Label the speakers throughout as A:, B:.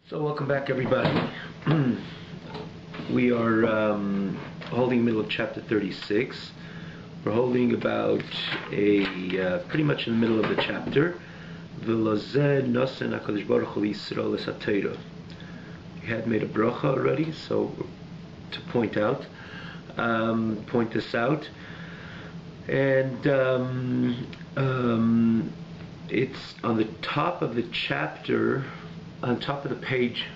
A: So welcome back, everybody. We are holding the middle of chapter 36. We're holding about pretty much in the middle of the chapter. V'lozeh nosen HaKadosh Baruch Hu Yisrael es haTorah. We had made a bracha already, so to point this out, and it's on the top of the chapter, on top of the page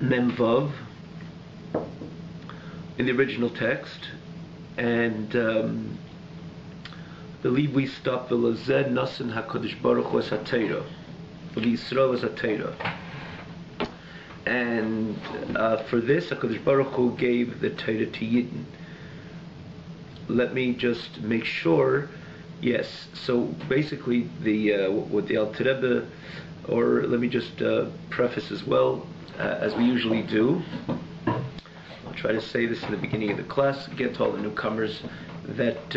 A: Memvav in the original text, and I believe we stopped V'lozeh nosen HaKadosh Baruch Hu es haTorah, Yisrael es haTorah. And for this, HaKadosh Baruch Hu gave the Torah to Yidden. Let me just make sure. Yes. So basically, what the Alter Rebbe, or let me just preface as well, as we usually do. I'll try to say this in the beginning of the class, again to all the newcomers, that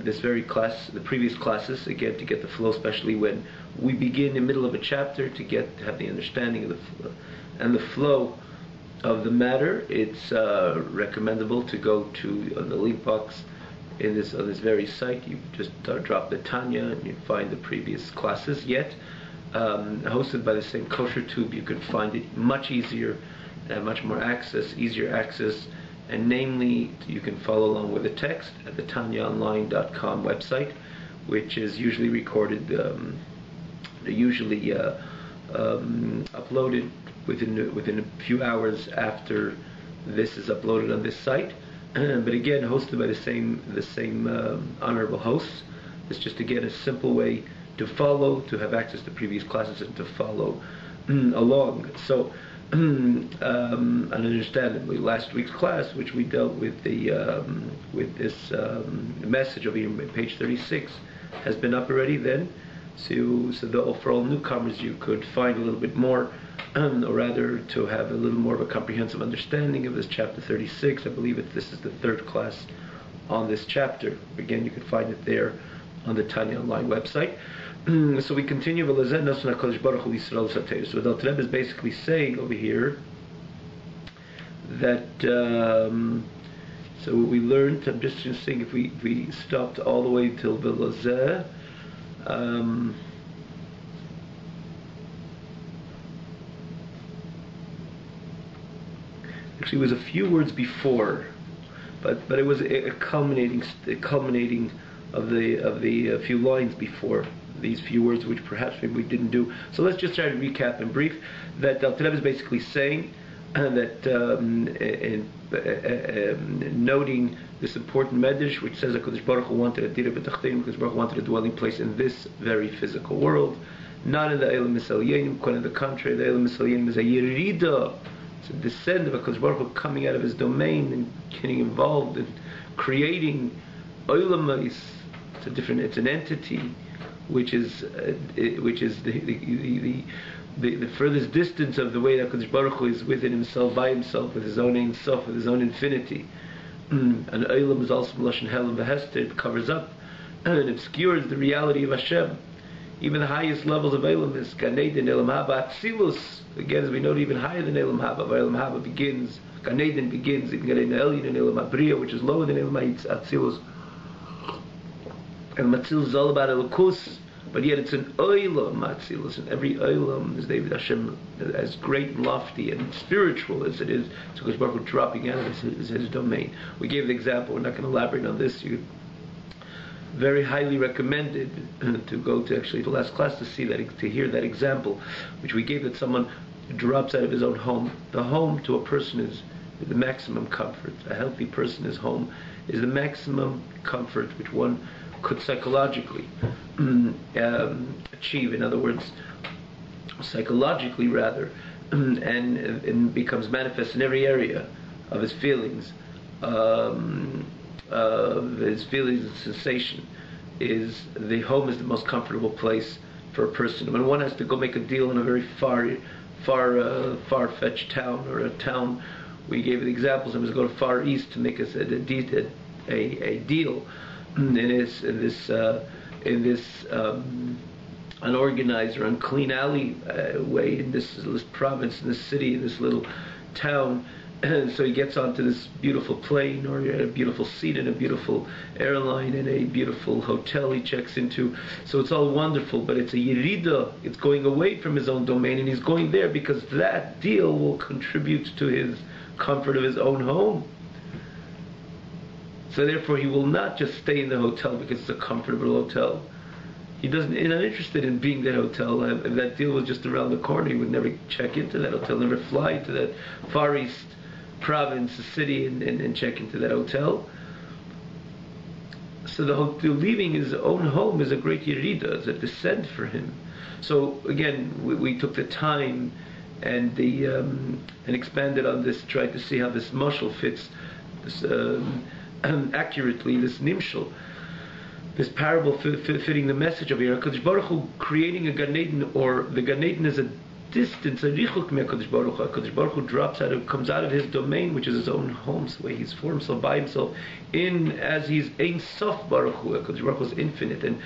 A: this very class, the previous classes, again to get the flow, especially when we begin in the middle of a chapter, to have the understanding of the flow of the matter, it's recommendable to go to the link box on this very site. You just drop the Tanya and you find the previous classes. Yet hosted by the same kosher tube, you can find it much easier, much more easier access, and namely you can follow along with the text at the tanyaonline.com website, which is usually recorded, uploaded within a few hours after this is uploaded on this site, but again hosted by the same honorable hosts. It's just again a simple way to follow, to have access to previous classes, and to follow along. So and understandably, last week's class, which we dealt with with this message over here on page 36, has been up already then. So for all newcomers, you could find a little bit more, or rather to have a little more of a comprehensive understanding of this chapter 36. I believe this is the third class on this chapter. Again, you can find it there on the Tanya Online website. So we continue. So what Alter Rebbe is basically saying over here, that so what we learned, I'm just saying, if we stopped all the way till V'lozeh, actually it was a few words before, but it was a culminating of the few lines before these few words, which perhaps maybe we didn't do. So let's just try to recap in brief. That Alter Rebbe is basically saying that noting this important medrash, which says that HaKadosh Baruch Hu wanted a dira b'tachtenim, HaKadosh Baruch Hu wanted a dwelling place in this very physical world, not in the Eilam Misalyenim. Quite on the contrary, the Eilam Misalyenim is a yirida. It's a descent of HaKadosh Baruch Hu coming out of his domain and getting involved in creating Eilamais. It's an entity which is the furthest distance of the way that HaKadosh Baruch Hu is within himself, by himself, with his own Ein Sof, with his own infinity. And Eilam is also Lashon Helam V'Hester. It covers up and obscures the reality of Hashem. Even the highest levels of Eilam is Gan Eden, Eilam Haba, Atzilus. Again, as we know, even higher than Eilam Haba. Eilam Haba begins, Gan Eden begins in Gan Eden Elyon and Eilam Habriya, which is lower than Eilam Atzilus. And Atzilus is all about Elokus, but yet it's an Olam Atzilus, and every Olam is David Hashem, as great and lofty and spiritual as it is, so HaKadosh Baruch Hu dropping out of his domain. We gave the example, we're not going to elaborate on this. You very highly recommended to go to actually the last class to hear that example, which we gave, that someone drops out of his own home. The home to a person is the maximum comfort. A healthy person's home is the maximum comfort which one could psychologically achieve. In other words, psychologically rather, and becomes manifest in every area of his feelings, and sensation. Is the home is the most comfortable place for a person. When one has to go make a deal in a very far-fetched town, or a town, we gave the examples. I was going to Far East to make us a deal in this unorganized or unclean alley way in this province, in this city, in this little town. So he gets onto this beautiful plane or a beautiful seat in a beautiful airline in a beautiful hotel he checks into. So it's all wonderful, but it's a yerida. It's going away from his own domain, and he's going there because that deal will contribute to his comfort of his own home. So therefore he will not just stay in the hotel because it's a comfortable hotel. He's not interested in being that hotel. If that deal was just around the corner, he would never check into that hotel, never fly to that Far East province, a city, and check into that hotel. So the leaving his own home is a great yerida, is a descent for him. So again, we took the time and expanded on this, tried to see how this mashal fits this, accurately, this nimshal, this parable fitting the message of here. HaKadosh Baruch Hu creating a Gan Eden, or the Gan Eden is a distance, a richuk me HaKadosh Baruch Hu. HaKadosh Baruch Hu comes out of his domain, which is his own home, so the way he's for himself, by himself, as he's Ein Sof Baruch Hu. HaKadosh Baruch Hu is infinite, and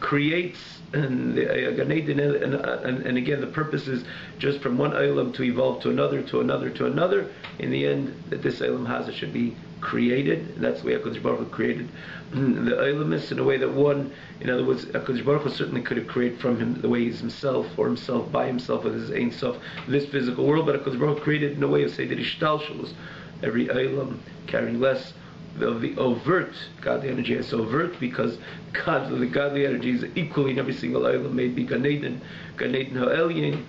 A: creates a Gan Eden, and again the purpose is just from one Olam to evolve to another, to another, to another. In the end, that this Olam Hazeh should be created, and that's the way HaKadosh Baruch Hu created the Olamis, in a way that one, in other words, HaKadosh Baruch Hu certainly could have created from him the way he's himself, or himself by himself with his Ein Sof, this physical world, but HaKadosh Baruch Hu created in a way of, say, the Ishtalshalus, every Olam carrying less of the overt godly energy. It's overt because the godly energy is equally in every single Olam, maybe Gan Eden Ha'elyin,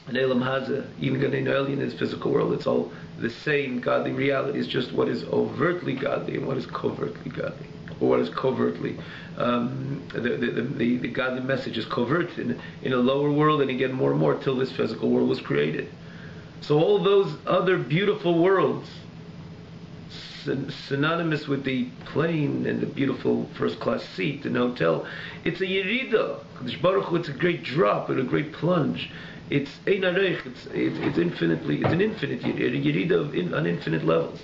A: and Olam Hazeh, even Gan Eden Ha'elyin is physical world. It's all the same godly reality. Is just what is overtly godly and what is covertly godly, or what is covertly the godly message is covert in a lower world, and again more and more till this physical world was created. So all those other beautiful worlds, synonymous with the plane and the beautiful first-class seat and hotel, it's a yerida. Kadosh Baruch Hu, it's a great drop and a great plunge. It's ein Arieh. It's an infinite yerida on infinite levels.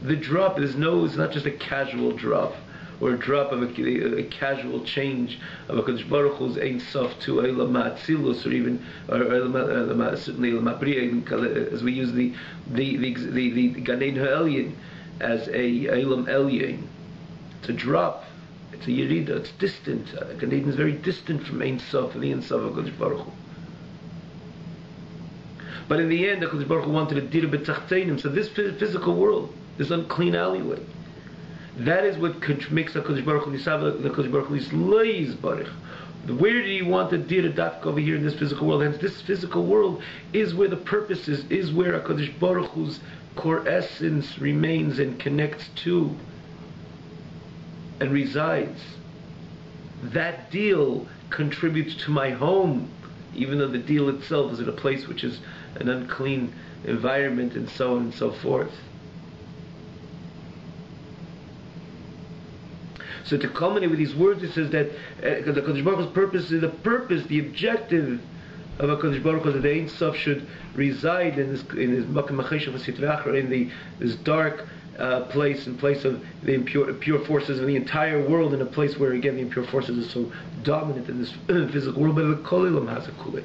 A: The drop is it's not just a casual drop, or a drop of a casual change of a Kadosh Baruch Hu's Ein Sof to Eilam Ha'atzilus, or even certainly Eilam Ha'briya, as we use the Gan Eden Ha'elyin as a Eilam Elyon. It's a drop. It's a yerida. It's distant. Gan Eden is very distant from Ein Sof and the Ein Sof of Kadosh Baruch Hu. But in the end, HaKadosh Baruch Hu wanted to dir b'tachteinim. So this physical world, this unclean alleyway, that is what makes HaKadosh Baruch Hu nisav, the HaKadosh Baruch Hu is baruch. Where did he want to dir dafka over here in this physical world? Hence, this physical world is where the purpose is where HaKadosh Baruch Hu's core essence remains and connects to and resides. That deal contributes to my home, even though the deal itself is in a place which is an unclean environment, and so on and so forth. So to culminate with these words, it says that the HaKadosh Baruch Hu's purpose is the objective of HaKadosh Baruch Hu, that the Ein Sof should reside in this Makom Macheshev V'Sitra, in this dark place of the impure forces of the entire world, in a place where again the impure forces are so dominant in this physical world. But the Kol Olam Hazeh Kulei,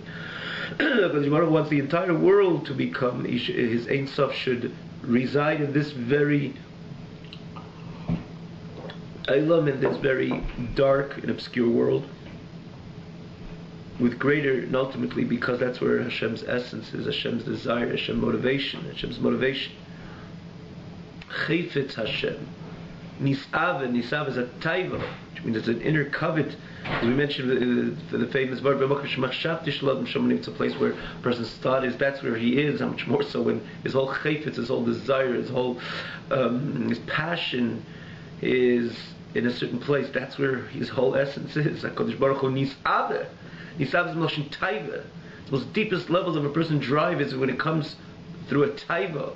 A: HaKadosh Baruch Hu wants the entire world to become, his Ein Sof should reside in this very Eilam, in this very dark and obscure world, with greater, and ultimately because that's where Hashem's essence is, Hashem's desire, Hashem's motivation. Chayfetz Hashem. Nisav is a taiva, which means it's an inner covet. As we mentioned for the famous word, it's a place where a person's thought is, that's where he is. How much more so when his whole chayfetz, his whole desire, his whole his passion is in a certain place. That's where his whole essence is. HaKadosh Baruch Hu Nisav. Nisav is Moshin Taiva. The most deepest levels of a person's drive is when it comes through a taiva,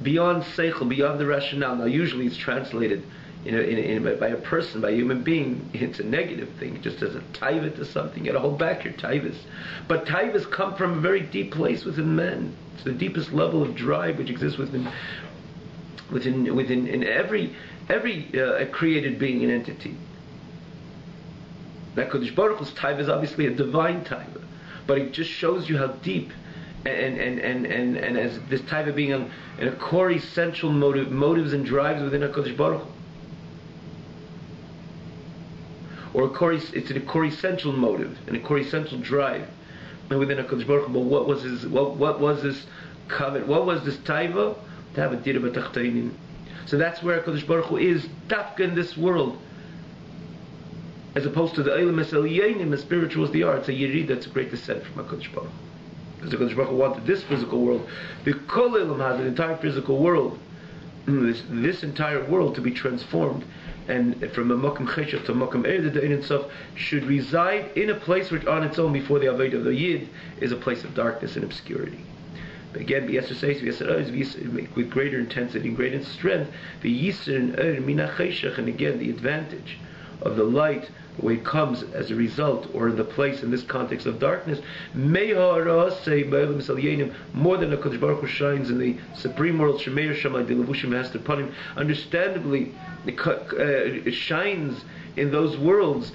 A: beyond seichel, beyond the rationale. Now, usually it's translated by a person, by a human being. It's a negative thing, just as a taiva to something. You got to hold back your taivas. But taivas come from a very deep place within men. It's the deepest level of drive which exists within every created being and entity. That Kodesh Baruch Hu's taiva is obviously a divine taiva, but it just shows you how deep, and as this taiva being in a core essential motives and drives within a Kodesh Baruch Hu. Or it's a core essential motive and a core essential drive within a Kodesh Baruch Hu. But what was this covet? What was this taiva? To have a dira b'tachtainim. So that's where HaKadosh Baruch Hu is, dafka in this world. As opposed to the Eilim Eseliyanim, as spiritual as they are, it's a Yerid, that's a great descent from HaKadosh Baruch Hu. Because HaKadosh Baruch Hu wanted this physical world, the Kol Eilim had the entire physical world, this entire world to be transformed, and from a Mokum Cheshav to a Mokum Eir, the Ein Sof should reside in a place which on its own, before the Avodah of the Yid, is a place of darkness and obscurity. But again, with greater intensity and greater strength, and again, the advantage of the light, the way it comes as a result, or in the place in this context of darkness, more than a Kodesh Baruch Hu shines in the supreme world. Understandably, it shines in those worlds,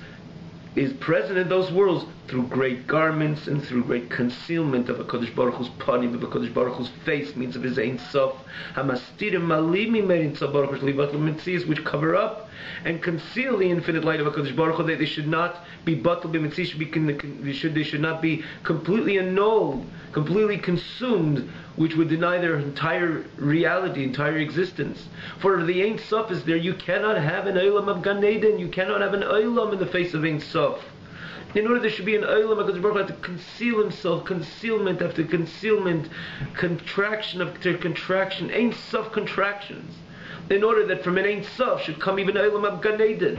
A: is present in those worlds through great garments and through great concealment of a Kodesh Baruch Hu's panim, of a Kodesh Baruch Hu's face, means of his Ein Sof, hamastirim malimi merin Baruch Hu's livat l'mitzias, which cover up and conceal the infinite light of a Kodesh Baruch Hu. They should not be batal b'mitzias, they should not be completely annulled, completely consumed, which would deny their entire reality, entire existence. For the Ein Sof is there. You cannot have an Olam of Gan Eden. You cannot have an Olam in the face of Ein Sof. In order there should be an Olam, HaKadosh Baruch Hu had to conceal himself, concealment after concealment, contraction after contraction, Ein Sof contractions. In order that from an Ein Sof should come even Olam of Gan Eden.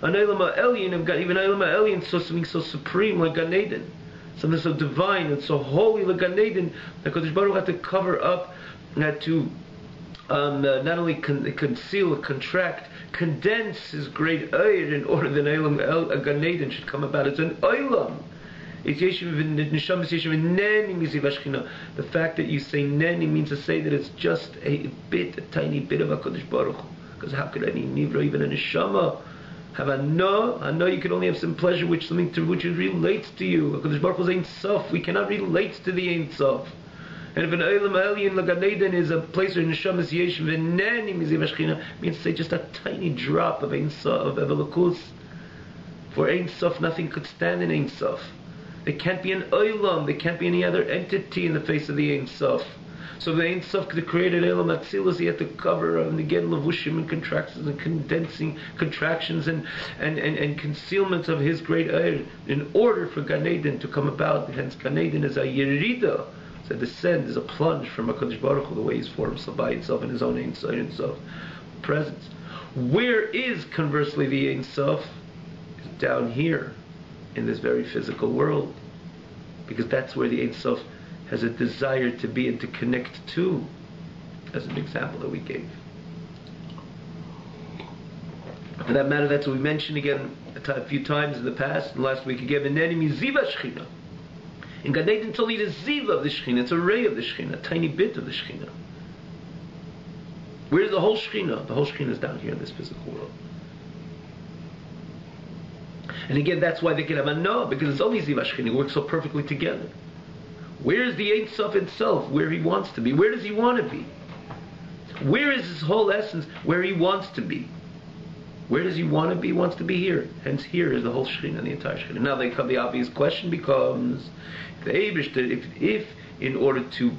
A: An Olam of Elyon, even Olam of Elyon, something so supreme like Gan Eden. Something so divine and so holy like Gan Eden, that HaKadosh Baruch Hu had to cover up, had to not only conceal, contract, condense his great Ayr in order that Gan Eden should come about as an Olam. The fact that you say Neni means to say that it's just a tiny bit of HaKadosh Baruch Hu. Because how could any Nivra, even a Neshama, have a no? I know you can only have some pleasure which something to which relates to you. HaKadosh Baruch Hu is Ein Sof. We cannot relate to the Ein Sof. And if an Olam Elyon Gan Eden is a place where Neshamas Yesh v'Neni Miziv Ashchina, means to say just a tiny drop of Ein Sof, of Elokus. For Ein Sof, nothing could stand in Ein Sof. There can't be an Olam, there can't be any other entity in the face of the Ein Sof. So the Ein Sof could create an Olam Atzilus, he had to cover and again levushim and contractions and condensing contractions and concealments of his great Eir in order for Gan Eden to come about. Hence Gan Eden is a Yerida. So descend is a plunge from HaKadosh Baruch Hu, the way He's formed himself by Himself in His own Ein Sof presence. Where is conversely the Ein Sof? Is down here in this very physical world, because that's where the Ein Sof has a desire to be and to connect to, as an example that we gave. For that matter, that's what we mentioned again a few times in the past, and last week again, V'neni miziva Shechina. In Gan Eden, it's only the ziva of the Shechina, it's a ray of the Shechina, a tiny bit of the Shechina. Where's the whole Shechina? The whole Shechina is down here in this physical world. And again, that's why they can have a no, because it's only ziva Shechina, it works so perfectly together. Where is the Ein Sof itself? Where he wants to be. Where does he want to be? Where is his whole essence? Where he wants to be. Where does he want to be? He wants to be here. Hence here is the whole Shekhinah, the entire Shekhinah. Now the obvious question becomes, if in order to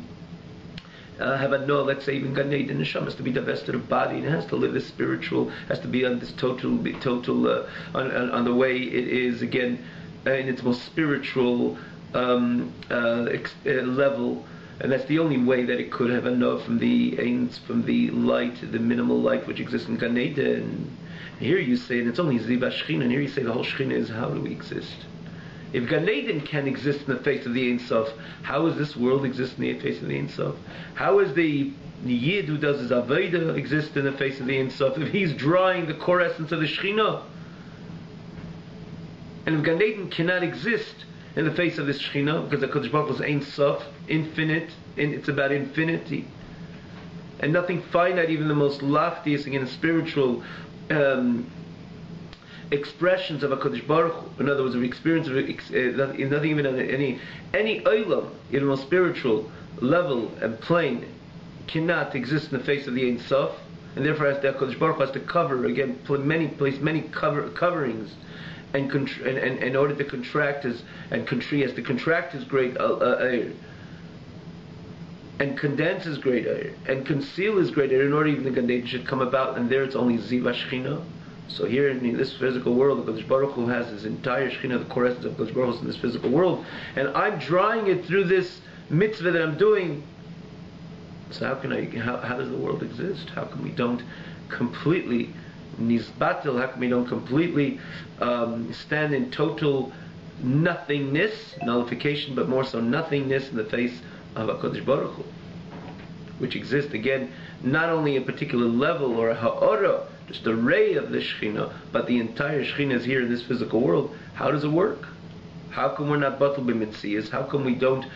A: have a no, let's say even Gan Eden Neshama has to be divested of body and it has to live as spiritual, has to be on this total on the way it is again in its most spiritual level, and that's the only way that it could have a no from the light, the minimal light which exists in Gan Eden. Here you say, and it's only Ziva Shechina, and here you say the whole Shechina is how do we exist? If Gan Eden can exist in the face of the Ein Sof, how does this world exist in the face of the Ein Sof? How is the Yid who does his Aveda exist in the face of the Ein Sof if he's drawing the core essence of the Shechina? And if Gan Eden cannot exist in the face of this Shechina, because the Kodesh Baruch Hu is Ein Sof, infinite, and it's about infinity, and nothing finite, even the most loftiest, again, spiritual expressions of HaKadosh Baruch Hu. In other words, the experience of nothing even on any olam, in a more spiritual level and plane, cannot exist in the face of the Ein Sof, and therefore the HaKadosh Baruch Hu has to cover again, place many coverings, and in order to contract his has to contract his great Eir, and condense his great Eir, and conceal his great Eir in order even the Gan Eden should come about, and there it's only Ziv HaShechina. So here in this physical world, the HaKadosh Baruch Hu has his entire Shechina, the core essence of HaKadosh Baruch Hu in this physical world, and I'm drawing it through this mitzvah that I'm doing. So how does the world exist? How come we don't completely nizbatil? How come we don't completely stand in total nothingness, nullification, but more so nothingness in the face of HaKadosh Baruch Hu, which exists again not only a particular level or a ha'ora, just a ray of the Shekhinah, but the entire Shekhinah is here in this physical world. How does it work? How come we're not batul b'mitzias? How come we don't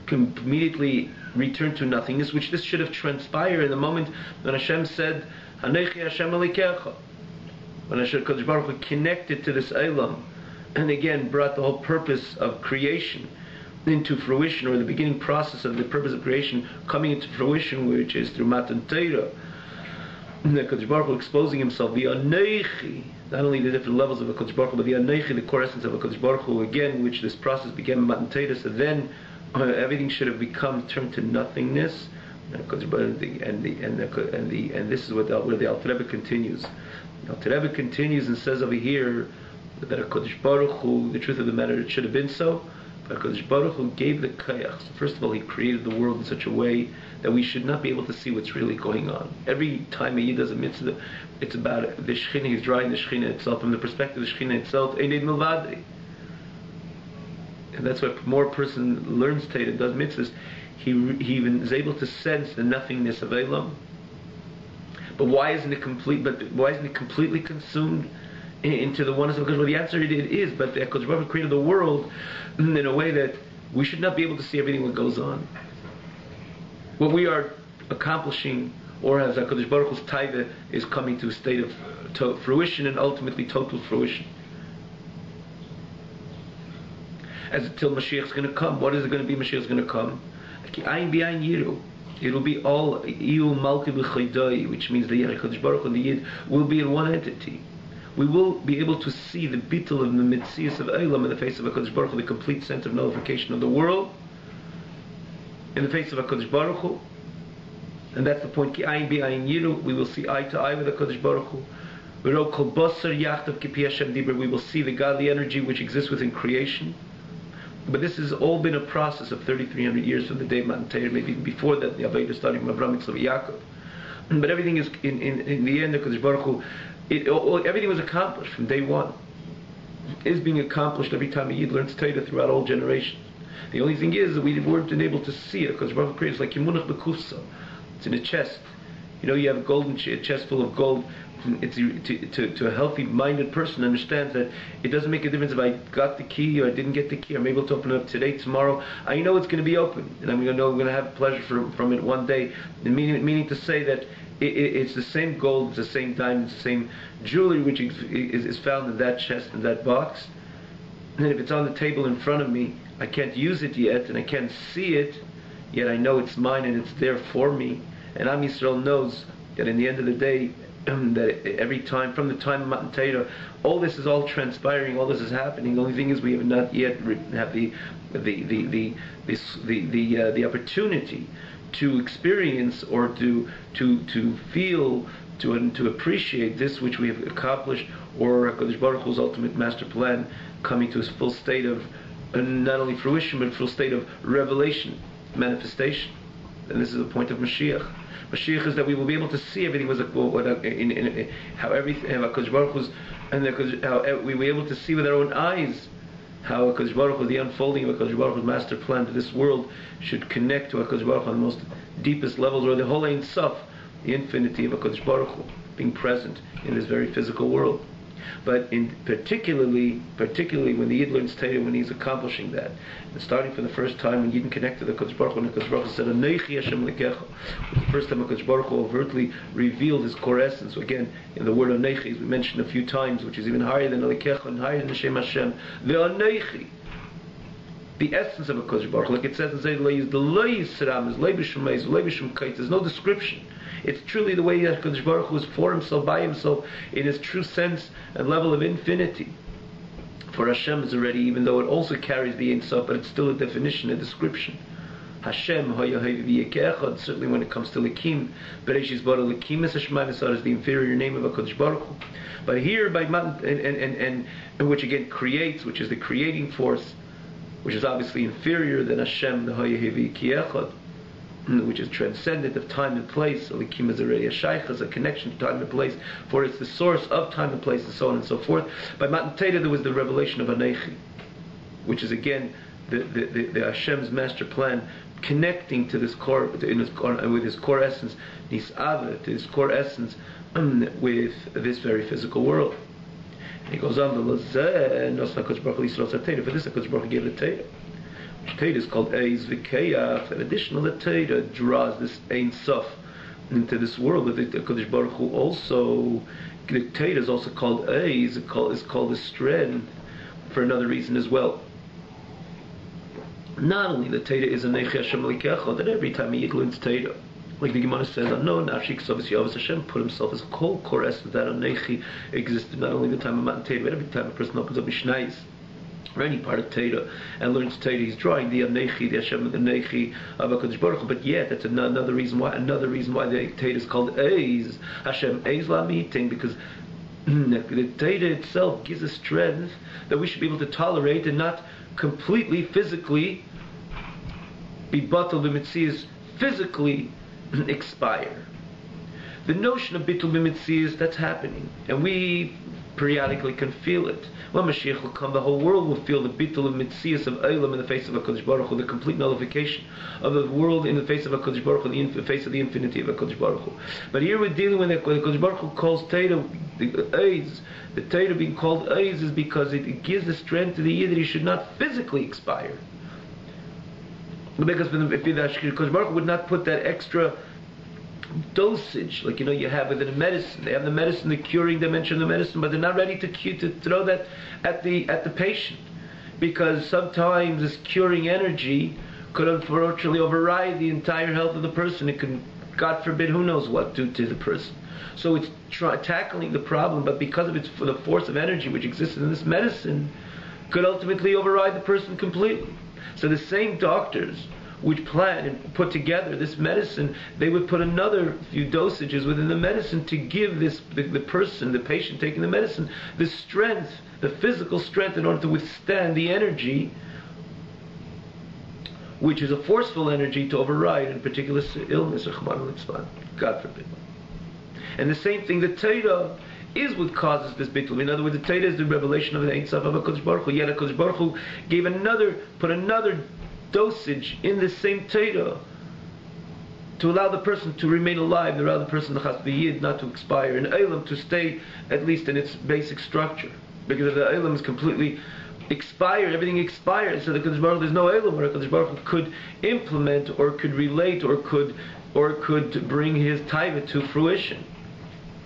A: immediately return to nothingness, which this should have transpired in the moment when Hashem said, Hanechi Hashem Elikecha, when HaKadosh Baruch Hu connected to this Eilam, and again brought the whole purpose of creation into fruition, or the beginning process of the purpose of creation coming into fruition, which is through Matan Torah. The HaKadosh Baruch Hu exposing himself, the Anechi, not only the different levels of HaKadosh Baruch Hu, but the Anechi, the core essence of HaKadosh Baruch Hu, again, which this process began in Matan Torah, so then everything should have turned to nothingness. And this is where the Alter Rebbe continues. The Alter Rebbe continues and says over here that HaKadosh Baruch Hu, the truth of the matter, it should have been so. But HaKadosh Baruch Hu gave the kayach. So first of all, He created the world in such a way that we should not be able to see what's really going on. Every time a Yid does a mitzvah, it's about the Shekhinah. He's drawing the Shekhinah itself from the perspective of the Shekhinah itself. Einid milvadei. And that's why more a person learns Torah and does mitzvahs, he even is able to sense the nothingness of Eilam. But why isn't it complete? But why isn't it completely consumed into the oneness of HaKadosh? Well, the answer it is. But the HaKadosh Baruch Hu created the world in a way that we should not be able to see everything that goes on. What we are accomplishing, or as HaKadosh Baruch Hu's taiva is coming to a state of fruition and ultimately total fruition. Till Mashiach is going to come. What is it going to be? Mashiach is going to come. It will be all Iyu Malki B'Chaydai, which means the HaKadosh Baruch Hu and the Yid will be in one entity. We will be able to see the bittul of the mitzias of Eilam in the face of HaKadosh Baruch Hu, the complete sense of nullification of the world in the face of HaKadosh Baruch Hu. And that's the point. Ki ayin bi ayin yiru. We will see eye to eye with HaKadosh Baruch Hu. We will see the godly energy which exists within creation. But this has all been a process of 3,300 years from the day of Matan Torah, maybe even before that, the BAYT starting from Avraham, Yitzchak, Yaakov. But everything is, in the end, HaKadosh Baruch Hu, everything was accomplished from day one. It is being accomplished every time a Yid learns Torah throughout all generations. The only thing is that we weren't able to see it, because Baruch Hu creates like Yimunach B'Kufsa. It's in a chest. You know, you have a chest full of gold. It's to a healthy-minded person understands that it doesn't make a difference if I got the key or I didn't get the key. I'm able to open it up today, tomorrow. I know it's going to be open, and I'm going to have pleasure from it one day. Meaning to say that it's the same gold, it's the same diamond, it's the same jewelry which is found in that chest, in that box. And if it's on the table in front of me, I can't use it yet, and I can't see it, yet I know it's mine and it's there for me. And Am Yisrael knows that in the end of the day, that every time, from the time of Matan Torah, all this is all transpiring, all this is happening. The only thing is we have not yet have the opportunity to experience or to feel, to appreciate this which we have accomplished, or HaKadosh Baruch Hu's ultimate master plan coming to its full state of not only fruition but full state of revelation, manifestation. And this is the point of Mashiach. Mashiach is that we will be able to see everything was how everything HaKadosh Baruch Hu's, and how we were able to see with our own eyes how HaKadosh Baruch Hu, the unfolding of HaKadosh Baruch Hu's master plan to this world, should connect to HaKadosh Baruch Hu on the most deepest levels, or the whole Ein Sof, the infinity of HaKadosh Baruch Hu being present in this very physical world. But particularly when the Yid learns Torah, when he's accomplishing that, and starting from the first time when Yidden connected to the Kodesh Baruch Hu, and the Kodesh Baruch Hu said, "Anechi Hashem Lekecha," the first time the Kodesh Baruch Hu overtly revealed His core essence. So again, in the word Anechi, as we mentioned a few times, which is even higher than Lekecha and higher than Hashem Hashem, the Anechi, the essence of a Kodesh Baruch Hu, like it says in Zayt, the Leis Saram is Leibishum Meis, Leibishum Kait. There's no description. It's truly the way that Kodesh Baruch Hu is for Himself, by Himself, in His true sense and level of infinity. For Hashem is already, even though it also carries the Ein Sof, but it's still a definition, a description. Hashem, certainly when it comes to Lekim, Bereshis Bara Lekim is Hashemai Nesar, is the inferior name of a Kodesh Baruch Hu. But here, by and which again creates, which is the creating force, which is obviously inferior than Hashem, the Hayahevi Kiechad, which is transcendent of time and place. Elikim is already a shaykh, as a connection to time and place, for it's the source of time and place, and so on and so forth. By Matan Torah there was the revelation of Anechi, which is again the Hashem's master plan, connecting to this core, with His core essence, Nis'ava, to His core essence, with this very physical world. And he goes on, for this HaKadosh Baruch Hu gave the Torah. Torah is called Eiz V'Keyach, and additionally the Torah draws this Ein Sof into this world. But the Kodesh Baruch Hu also, the Torah is also called Eiz, is called a strength for another reason as well. Not only the Torah is a Nechi Hashem Likecha, that every time a Yid learns Torah, like the Gemara says, no, Nafshik Sovis Yavas Hashem put Himself as a core essence, that Anechi existed not only the time of Matan Torah, but every time a person opens up Mishnayos, or any part of Torah, and learns Torah, he's drawing the Anechi, the Hashem, the Anechi of HaKadosh Baruch Hu. But yet, that's another reason why the Torah is called Eiz, Hashem Eiz Lamiting, because the Torah itself gives a strength that we should be able to tolerate and not completely, physically, be batal b'mitzias, physically expire. The notion of bitul b'mitzias, that's happening, and we periodically can feel it. When Mashiach will come, the whole world will feel the bitul of mitzias of Eilam in the face of HaKadosh Baruch Hu, the complete nullification of the world in the face of HaKadosh Baruch Hu, in the face of the infinity of HaKadosh Baruch Hu. But here we're dealing with when HaKadosh Baruch Hu calls Torah the Eiz. The Torah being called Eiz is because it gives the strength to the Yid that he should not physically expire. Because if the HaKadosh Baruch Hu would not put that extra dosage, like you have within a medicine. They have the medicine, the curing dimension of the medicine, but they're not ready to throw that at the patient, because sometimes this curing energy could unfortunately override the entire health of the person. It can, God forbid, who knows what do to the person. So it's tackling the problem, but because of the force of energy which exists in this medicine, could ultimately override the person completely. So the same doctors which plan and put together this medicine, they would put another few dosages within the medicine to give the person, the patient taking the medicine, the strength, the physical strength in order to withstand the energy, which is a forceful energy, to override in particular illness or God forbid. And the same thing, the Torah is what causes this bitul. In other words, the Torah is the revelation of the Ein Sof of HaKadosh Baruch Hu. Yet HaKadosh Baruch Hu put another dosage in the same Torah to allow the person to remain alive, to allow the person, the Yid, not to expire, and Eilam to stay at least in its basic structure. Because if the Eilam is completely expired, everything expired, so the Kodesh Baruch Hu, there's no Eilam where Kodesh Baruch Hu could implement or could relate or could bring his taiva to fruition.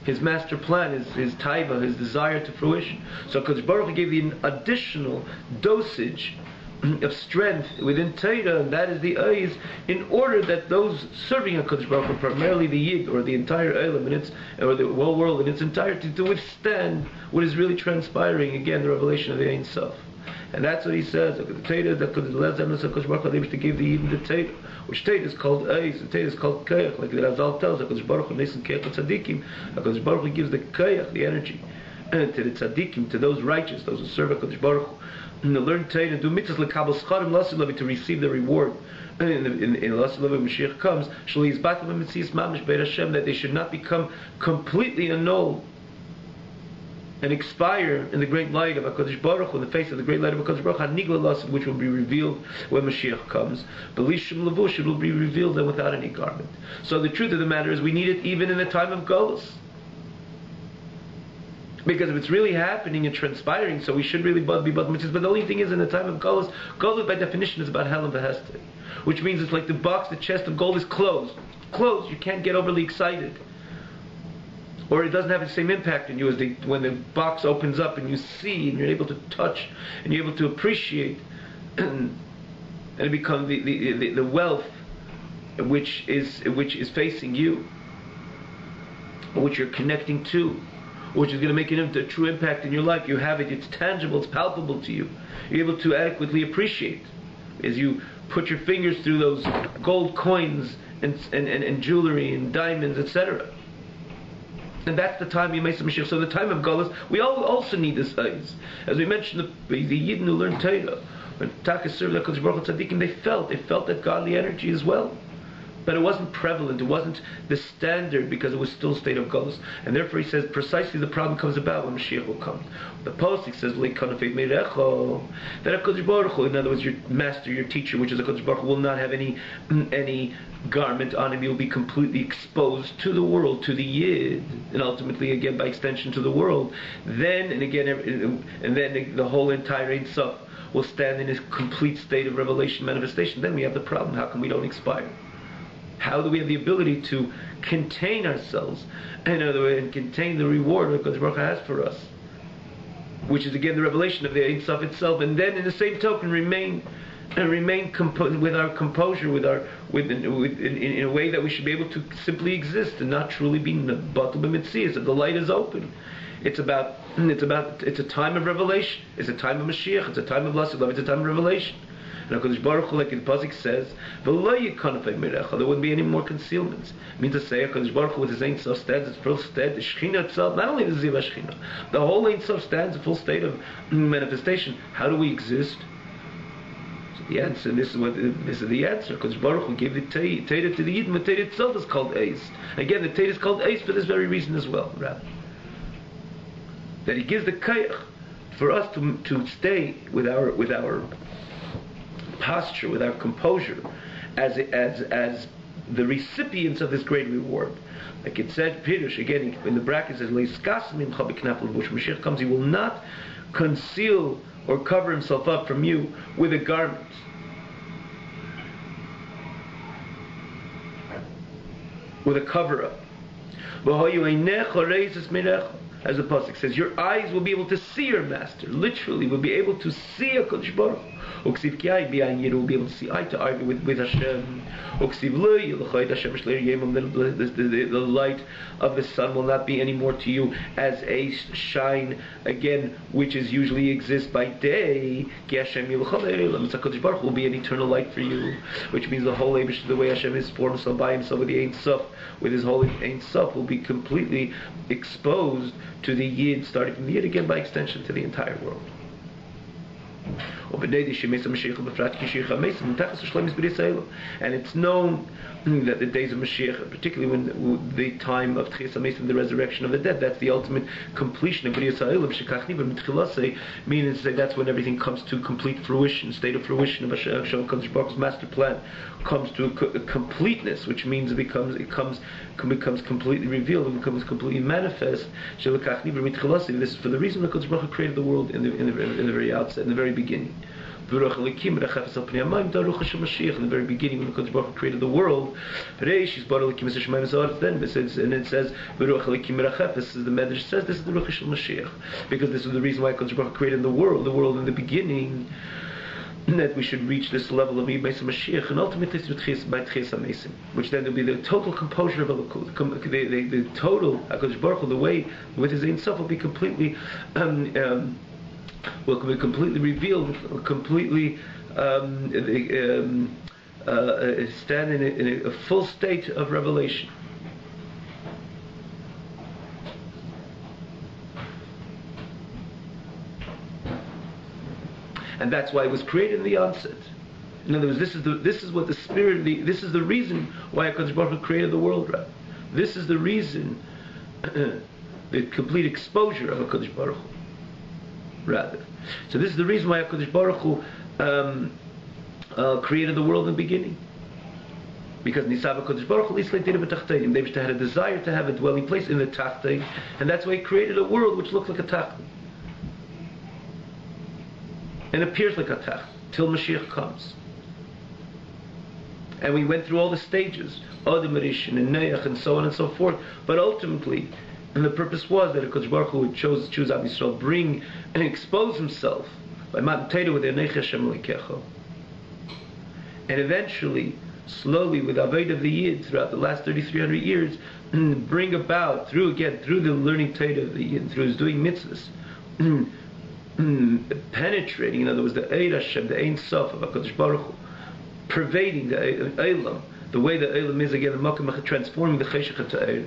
A: His master plan, his taiva, his desire to fruition. So Kodesh Baruch Hu gave the additional dosage of strength within Torah, and that is the Eiz, in order that those serving HaKadosh Baruch Hu, primarily the Yid, or the entire Eilam, or the whole world in its entirety, to withstand what is really transpiring, again, the revelation of the Ein Sof. And that's what he says, the Torah, that HaKadosh Baruch Hu to give the Yid the Torah, which Torah is called Eiz, the Torah is called Kayach, like the Razal tells, HaKadosh Baruch Hu, Nesan Kayach Tzadikim, HaKadosh Baruch Hu gives the Kayach, the energy, to the Tzadikim, to those righteous, those who serve HaKadosh Baruch Hu, and to learn Torah and do mitzvahs lekabel scharim lasilavi, to receive the reward. In lasilavi, when Mashiach comes, shali yizbatim b'mitzias mamish beit Hashem, that they should not become completely annulled and expire in the great light of HaKadosh Baruch Hu, in the face of the great light of HaKadosh Baruch Hu, hanigla lasid, which will be revealed when Mashiach comes. Belishim levush, it will be revealed and without any garment. So the truth of the matter is, we need it even in the time of Golus. Because if it's really happening and transpiring, so we should really be Bad Mitzvahs. But the only thing is, in the time of Golus by definition is about Hel and Vehester. Which means it's like the box, the chest of gold is closed. Closed, you can't get overly excited. Or it doesn't have the same impact on you as when the box opens up and you see and you're able to touch and you're able to appreciate and it becomes the wealth which is facing you, which you're connecting to, which is going to make a true impact in your life. You have it, it's tangible, it's palpable to you. You're able to adequately appreciate as you put your fingers through those gold coins and jewelry and diamonds, etc. And that's the time you make some Mashiach. So the time of Galus, we all also need this eyes. As we mentioned, the Yidden who learned Torah, when Taka served HaKadosh Baruch Hu Tzaddikim, they felt that godly energy as well. But it wasn't prevalent, it wasn't the standard because it was still a state of Galus. And therefore he says precisely the problem comes about when Mashiach will come. The Pasuk says, that HaKadosh Baruch Hu, in other words, your master, your teacher, which is HaKadosh Baruch Hu, will not have any garment on him. He will be completely exposed to the world, to the Yid, and ultimately again by extension to the world. Then the whole entire Ein Sof will stand in a complete state of revelation, manifestation. Then we have the problem, how come we don't expire? How do we have the ability to contain ourselves, in other words, and contain the reward that God Baruch Hu has for us, which is again the revelation of the Ein Sof itself, and then in the same token remain with our composure, in a way that we should be able to simply exist and not truly be batel b'mitzias. If the light is open, it's a time of revelation. It's a time of Mashiach. It's a time of Lassie Love. It's a time of revelation. And HaKadosh Baruch Hu, like the Pasuk says, there wouldn't be any more concealments. It means to say, HaKadosh Baruch Hu with his Ein Sof stands its full state, the Shekhinah itself, not only the Ziv HaShekhinah, the whole Ein Sof stands in full state of manifestation. How do we exist? So the answer, this is the answer. HaKadosh Baruch Hu gave the Torah to the Yidden, but Torah itself is called Eis. Again, the Torah is called Eis for this very reason as well, rather. That he gives the Kayach for us to stay with our posture, with our composure, as the recipients of this great reward. Like it said, Pirush, again, in the brackets, it says, when Mashiach comes, he will not conceal or cover himself up from you with a garment. With a cover-up. As the Pasuk says, your eyes will be able to see your master. Literally, will be able to see HaKadosh Baruch Hu. You will be able to see eye to eye with Hashem. The light of the sun will not be any more to you as a shine, again, which is usually exists by day. HaKadosh Baruch Hu will be an eternal light for you, which means the whole Eibush, the way Hashem is formed himself by himself with the Ein Sof, with his holy Ein Sof, will be completely exposed to the Yid, starting from the Yid again by extension to the entire world. And it's known that the days of Mashiach, particularly when the time of Tchias HaMesim, the resurrection of the dead, that's the ultimate completion of B'riyas HaElam, meaning to say that's when everything comes to complete fruition, state of fruition of Hashem Kadosh Baruch Hu's master plan comes to a completeness, which means it becomes completely revealed, it becomes completely manifest. This is for the reason that Kadosh Baruch Hu created the world in the very outset, in the very beginning. In the very beginning, when the Baruch Hu created the world, then it says, this is the Medrash says, this is the Ruach Shel Mashiach, because this is the reason why Baruch Hu created the world in the beginning, that we should reach this level of Yimei Mashiach, and ultimately by Tchias HaMesim, which then will be the total composure of Elokut, the total HaKadosh Baruch Hu, the way with his Ein Sof will be completely will be completely revealed, completely stand in a full state of revelation. And that's why it was created in the onset. In other words, this is what the spirit, this is the reason why HaKadosh Baruch Hu created the world, right? This is the reason, the complete exposure of HaKadosh Baruch Hu. Rather, so this is the reason why HaKadosh Baruch Hu created the world in the beginning. Because Nisava Kodesh Baruch Hu Lislei Dira B'Tachteinim. They had a desire to have a dwelling place in the Tachtein, and that's why he created a world which looks like a Tachtein. And appears like a Tachtein, till Mashiach comes. And we went through all the stages, Adam Rishon and Noach and so on and so forth. But ultimately, and the purpose was that HaKadosh Baruch Hu would choose Am Yisrael, bring and expose himself by Matan Torah with Ernei Hashem Elokecha. And eventually, slowly, with Avodah of the Yid, throughout the last 3,300 years, bring about, through the learning Torah of the Yid, through his doing mitzvahs, penetrating, in other words, the Eir Hashem, the Ein Sof of HaKadosh Baruch Hu, pervading the Eilam, the way the Eilam is again, transforming the Cheshach into Eir,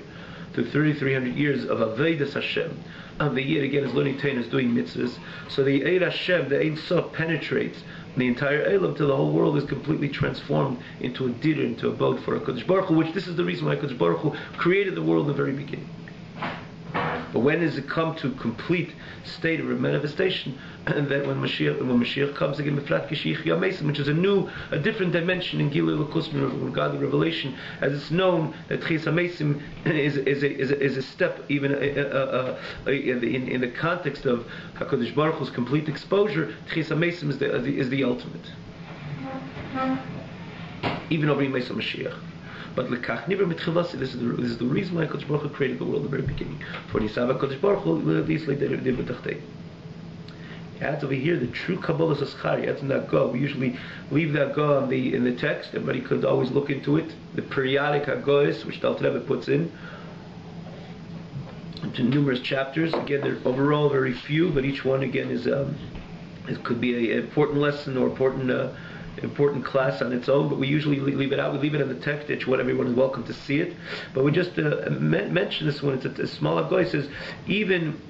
A: through 3,300 years of Avodas Hashem, of the Yid again is learning Torah, is doing mitzvahs. So the Eir Hashem, the Ein Sof, penetrates the entire Eilam till the whole world is completely transformed into a dir, into a boat for HaKadosh Baruch Hu, which this is the reason why HaKadosh Baruch Hu created the world in the very beginning. But when does it come to complete state of manifestation? And that when Mashiach comes again, which is a different dimension in Gilui L'kus, in godly revelation, as it's known that Tchias HaMeisim is a step even in the context of HaKadosh Baruch Hu's complete exposure. Tchias HaMeisim is the ultimate, even over Yimei Mashiach. But lekach niver mitchilasi. This is the reason why HaKadosh Baruch Hu created the world in the very beginning. For Nisava HaKadosh Baruch Hu lislei dira b'tachtei. He adds over here the true Kabbalah Zaschar. He adds in that go. We usually leave that go in the text. Everybody could always look into it. The periodic Hagois, which the Alter Rebbe puts in into numerous chapters. Again, they're overall very few, but each one again is it could be an important lesson or important class on its own, but we usually leave it out. We leave it in the text. Each one, everyone is welcome to see it. But we just mention this one. It's a small Hagoy. It says even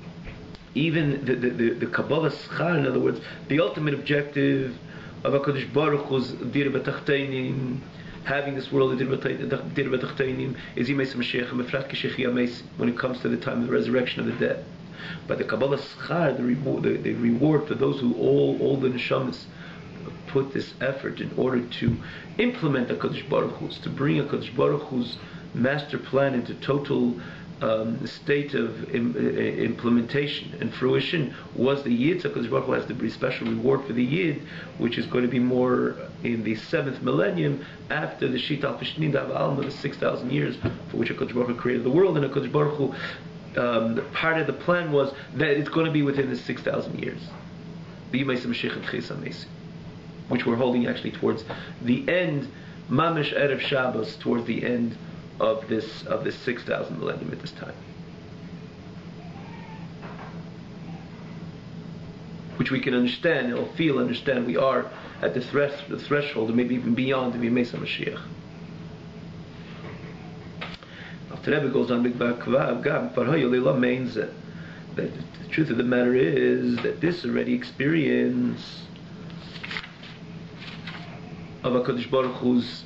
A: the Kabbalah Schar, in other words, the ultimate objective of HaKadosh Baruch Hu's dir b'tachteinim, having this world dir b'tachteinim, is Yimei Mashiach Mefrat K'shech Yameis, when it comes to the time of the resurrection of the dead. But the Kabbalah Schar, the reward for those who all the neshamas put this effort in order to implement HaKadosh Baruch Hu's, to bring HaKadosh Baruch Hu's master plan into total state of implementation and fruition, was the Yid. HaKadosh Baruch Hu has the special reward for the Yid, which is going to be more in the 7th millennium, after the Shita al-Pishnin Alma, the 6,000 years for which HaKadosh Baruch Hu created the world. And HaKadosh Baruch Hu, part of the plan was that it's going to be within the 6,000 years. The Yimei Mashiach and Tchias HaMeisim, which we're holding actually towards the end, Mamish Erev Shabbos, towards the end of this 6,000 millennium at this time, which we can understand, understand we are at the threshold, or maybe even beyond, the Yimei Mashiach. After Rebbe goes on, that the truth of the matter is that this already experience of HaKadosh Baruch Hu's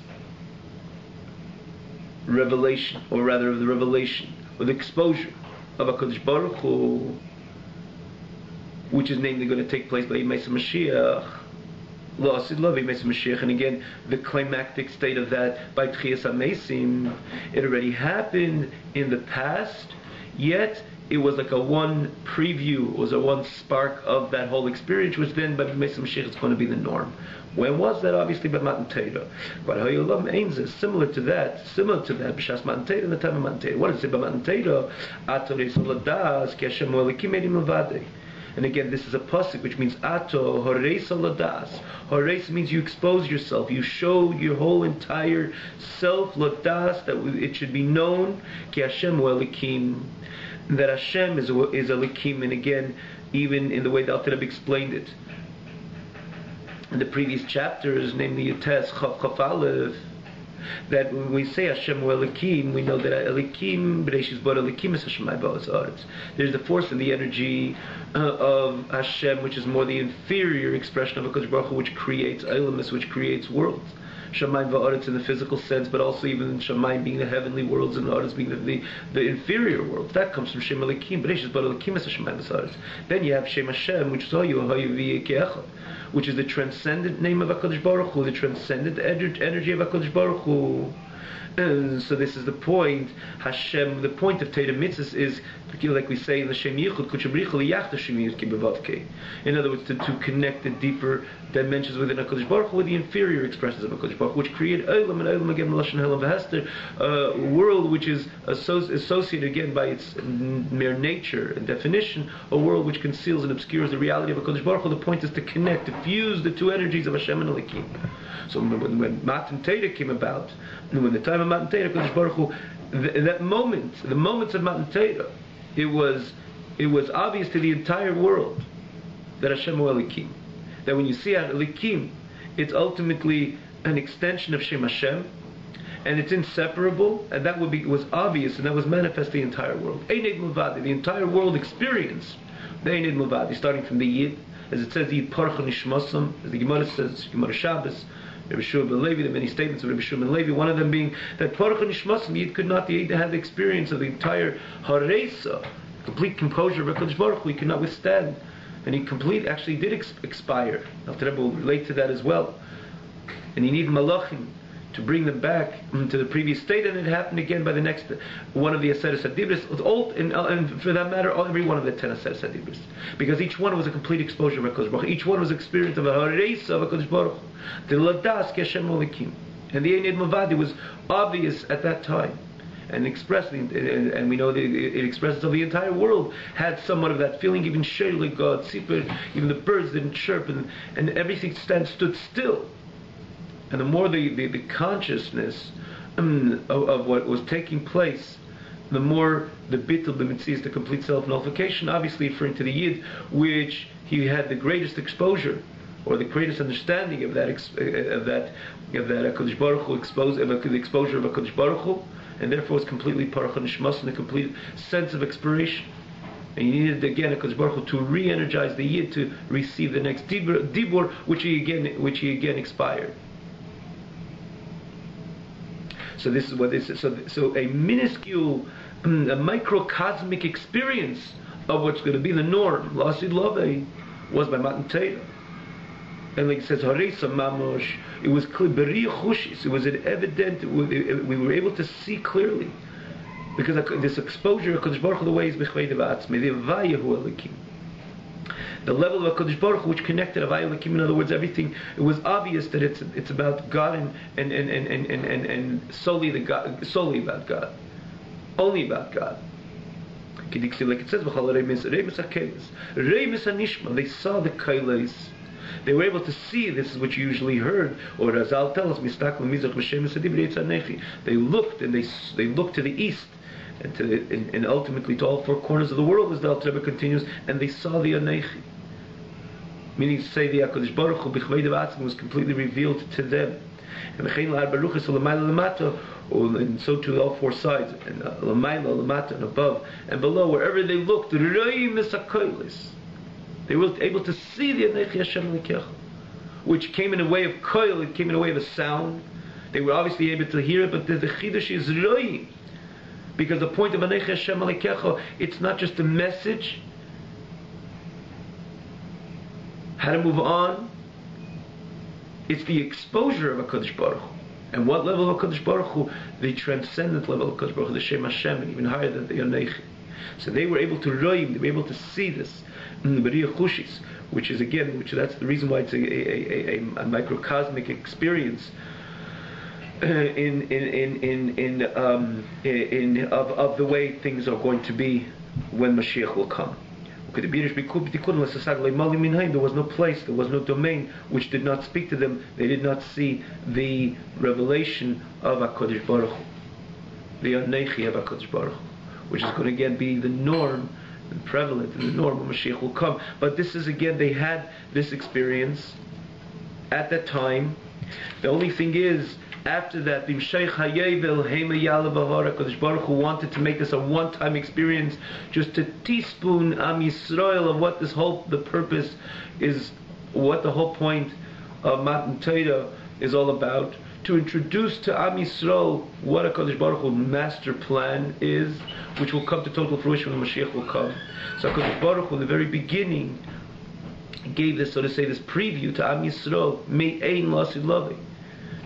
A: revelation, or rather of the revelation, or the exposure of HaKadosh Baruch Hu, which is namely going to take place by Yimei Mashiach, La'asid Lo Yimei Mashiach, and again, the climactic state of that by Tchias HaMeisim. It already happened in the past, yet it was like a one preview, it was a one spark of that whole experience, which then by Yimei Mashiach is going to be the norm. When was that? Obviously by Matan Torah. But Hayolam Ainz is similar to that, B'shas Matan Torah, in the time of Matan Torah. What does it say by Matan Torah? Ato reis oladas, ki Hashem Elokim edim levadei. And again, this is a pasuk which means Ato horeis oladas. Horeis means you expose yourself, you show your whole entire self, ladas, that it should be known, ki Hashem Elokim, that Hashem is Elokim. And again, even in the way the Alter Rebbe explained it in the previous chapters, namely Yates Chav Aleph, that when we say Hashem Elokim, we know that Elokim B'reishis Bara Elokim is Hashem Ha'aretz. There's the force and the energy of Hashem, which is more the inferior expression of HaKadosh Baruch Hu, which creates Eilamus, which creates worlds. Shamayim va'aretz in the physical sense, but also even Shamayim being the heavenly worlds and Aretz being the inferior worlds. That comes from Shem Elokim. B'reishis Bara Elokim is Hashemayim v'aretz. Then you have Shem Hashem, which is which is the transcendent name of HaKadosh Baruch Hu, the transcendent energy of HaKadosh Baruch Hu, And so this is the point. Hashem, the point of Torah mitzvahs is, like we say in the Shem Yichud, in other words, to connect the deeper dimensions within HaKadosh Baruch Hu with the inferior expressions of HaKadosh Baruch Hu, which create Olam and Olam again, Lashon Helam V'Hester, a world which is associated again by its mere nature and definition, a world which conceals and obscures the reality of HaKadosh Baruch Hu. The point is to connect, to fuse the two energies of Hashem and Elikim. So when Matan Torah came about, and when the time of Matan Torah, HaKadosh Baruch Hu, that moment, the moments of Matan Torah, it was obvious to the entire world that Hashem was Elikim. That when you see Elikim, it's ultimately an extension of Shem Hashem, and it's inseparable, and that was obvious, and that was manifest the entire world. Eined Muvadi, the entire world experienced the Eined Muvadi, starting from the Yid, as it says, Yid Parcha Nishmasam, as the Gemara says, Gemara Shabbos, Rabbi Shimon ben Levi, there are many statements of Rabbi Shimon ben Levi, one of them being that Parcha Nishmasam, Yid could not have the experience of the entire Haresa, complete composure of HaKadosh Baruch Hu, he could not withstand. And he actually did expire. After Rebbe will relate to that as well. And he needed malachim to bring them back to the previous state, and it happened again by the next one of the Aseret Hadibris, and for that matter, every one of the 10 Aseret Hadibris. Because each one was a complete exposure of HaKadosh Baruch Hu. Each one was experience of a hareisa of HaKadosh Baruch Hu. The ladas keshem olikim. And the Eined Mavadi was obvious at that time. And expressed, and we know that it expresses of the entire world had somewhat of that feeling. Even Sheila God, Sipur, even the birds didn't chirp, and everything stood still. And the more the consciousness of what was taking place, the more the bittul b'mitzias, the complete self-nullification, obviously referring to the Yid, which he had the greatest exposure or the greatest understanding of that HaKadosh Baruch Hu, the exposure of HaKadosh Baruch Hu. And therefore was completely parach nishmas, and a complete sense of expiration. And you needed again HaKadosh Baruch Hu to re-energize the Yid to receive the next dibur, which he again expired. So this is what this is. So a minuscule, a microcosmic experience of what's going to be the norm, Lasid Love, was by Matan Torah. And like it says, Haresa Mamosh, it was clear, it was an evident, we were able to see clearly. Because this exposure of HaKadosh Baruch Hu, the way is Bechvei Devatzme, the Avayahu Elikim. The level of HaKadosh Baruch Hu which connected Avayahu Elikim, in other words, everything, it was obvious that it's about God and solely about God. Only about God. Like it says, they saw the Kailas. They were able to see, this is what you usually heard, or Razal tells us, they looked and they looked to the east, and ultimately to all four corners of the world, as the Alter Rebbe continues, and they saw the Anechi. Meaning to say the HaKadosh Baruch Hu B'chvei Devatzme was completely revealed to them. And so to all four sides, and L'mayla, L'mata, and above, and below, wherever they looked, they were able to see the Anechi Hashem L'kecha, which came in a way of koil, it came in a way of a sound. They were obviously able to hear it, but the chidush is roi, because the point of Anechi Hashem L'kecha, it's not just a message, how to move on, it's the exposure of HaKadosh Baruch Hu. And what level of HaKadosh Baruch Hu? The transcendent level of HaKadosh Baruch Hu, the Shem Hashem, and even higher than the Anechi. So they were able to roim, they were able to see this. Which is again, that's the reason why it's a microcosmic experience of the way things are going to be when Mashiach will come. There was no place, there was no domain which did not speak to them. They did not see the revelation of HaKadosh Baruch Hu, the Anechi of HaKadosh Baruch Hu, which is going to again be the norm and prevalent in the norm when Mashiach will come. But this is again, they had this experience at that time. The only thing is, after that, HaKadosh Baruch Hu wanted to make this a one-time experience, just a teaspoon Am Yisrael of what the purpose is, what the whole point of Matan Torah is all about, to introduce to Am Yisrael what HaKadosh Baruch Hu's master plan is, which will come to total fruition when Mashiach will come. So HaKadosh Baruch Hu in the very beginning gave this, so to say, this preview to Am Yisrael, Me'ein Lasid Lavi,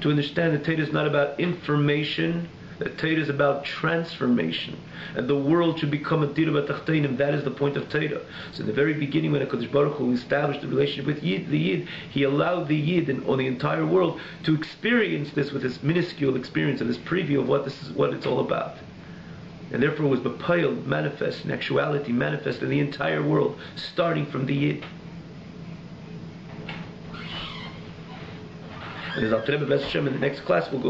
A: to understand that Torah is not about information, that Torah is about transformation, and the world should become a Dira B'Tachtenim. That is the point of Torah. So in the very beginning, when HaKadosh Baruch Hu established the relationship with the Yid, He allowed the Yid on the entire world to experience this with this minuscule experience and this preview of what it's all about. And therefore it was B'Payil, manifest, in actuality manifest in the entire world, starting from the Yid. And as Al-Rebbe Beth Hashem in the next class we'll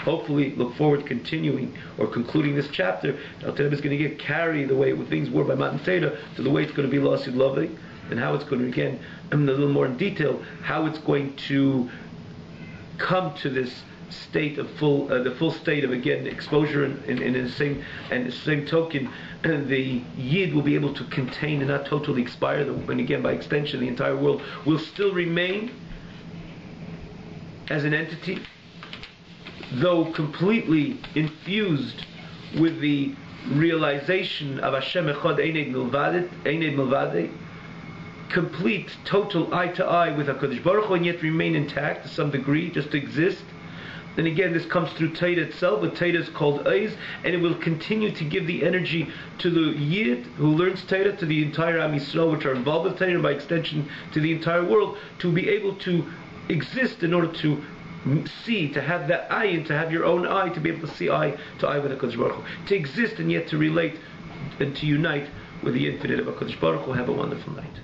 A: hopefully look forward to continuing or concluding this chapter. Al-Rebbe is going to get carried the way things were by Matan Torah to the way it's going to be Lasid Loving, and how it's going to, again, a little more in detail, how it's going to come to this state of the full state of, again, exposure in the same token, and the Yid will be able to contain and not totally expire, and again, by extension, the entire world will still remain as an entity, though completely infused with the realization of Hashem Echad Eined Milvadeh, complete, total eye to eye with HaKadosh Baruch Hu, and yet remain intact to some degree, just to exist. Then again, this comes through Torah itself, but Torah is called Eis, and it will continue to give the energy to the Yid who learns Torah, to the entire Am Yisrael which are involved with Torah, and by extension to the entire world, to be able to exist in order to see, to have that eye, and to have your own eye, to be able to see eye to eye with HaKadosh Baruch Hu, to exist and yet to relate and to unite with the infinite of HaKadosh Baruch Hu. Have a wonderful night.